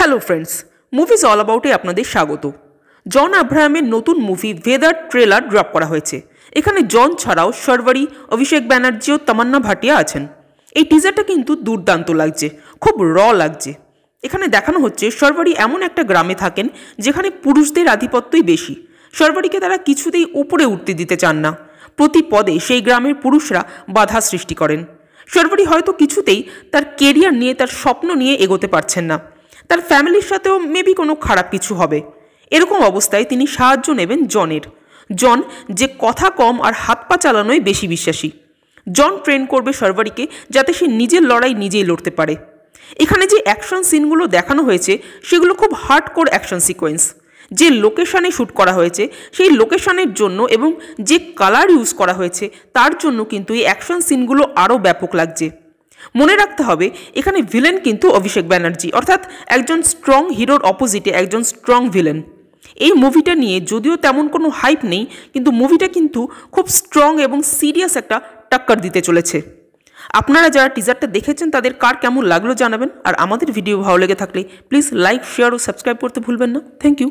Hello friends, movies all অ্যাবাউটে আপনাদের স্বাগত। জন আব্রাহামের নতুন মুভি ভেদার ট্রেলার ড্রপ করা হয়েছে। এখানে জন ছাড়াও শর্বরী, অভিষেক ব্যানার্জি ও তামান্না ভাটিয়া আছেন। এই টিজারটা কিন্তু দুর্দান্ত লাগছে, খুব লাগছে। এখানে দেখানো হচ্ছে শর্বরী এমন একটা গ্রামে থাকেন যেখানে পুরুষদের আধিপত্যই বেশি। শর্বরীকে তারা কিছুতেই উপরে উঠতে দিতে চান না। প্রতি পদে সেই গ্রামের পুরুষরা বাধা সৃষ্টি করেন। শর্বরী হয়তো কিছুতেই তার কেরিয়ার নিয়ে, তার স্বপ্ন নিয়ে এগোতে পারছেন না। তার ফ্যামিলির সাথেও মেবি কোনো খারাপ কিছু হবে। এরকম অবস্থায় তিনি সাহায্য নেবেন জনের। জন যে কথা কম আর হাত পা চালানোয় বেশি বিশ্বাসী। জন ট্রেন করবে শর্বরীকে যাতে সে নিজের লড়াই নিজেই লড়তে পারে। এখানে যে অ্যাকশন সিনগুলো দেখানো হয়েছে সেগুলো খুব হার্ডকোর অ্যাকশন সিকোয়েন্স। যে লোকেশনে শ্যুট করা হয়েছে সেই লোকেশনের জন্য এবং যে কালার ইউজ করা হয়েছে তার জন্য কিন্তু এই অ্যাকশন সিনগুলো আরও ব্যাপক লাগছে। মনে রাখতে হবে এখানে ভিলেন কিন্তু অভিষেক ব্যানার্জি, অর্থাৎ একজন স্ট্রং হিরোর অপোজিটে একজন স্ট্রং ভিলেন। এই মুভিটা নিয়ে যদিও তেমন কোনো হাইপ নেই, কিন্তু মুভিটা কিন্তু খুব স্ট্রং এবং সিরিয়াস একটা টক্কর দিতে চলেছে। আপনারা যারা টিজারটা দেখেছেন তাদের কার কেমন লাগলো জানাবেন। আর আমাদের ভিডিও ভালো লেগে থাকলে প্লিজ লাইক, শেয়ার ও সাবস্ক্রাইব করতে ভুলবেন না। Thank you.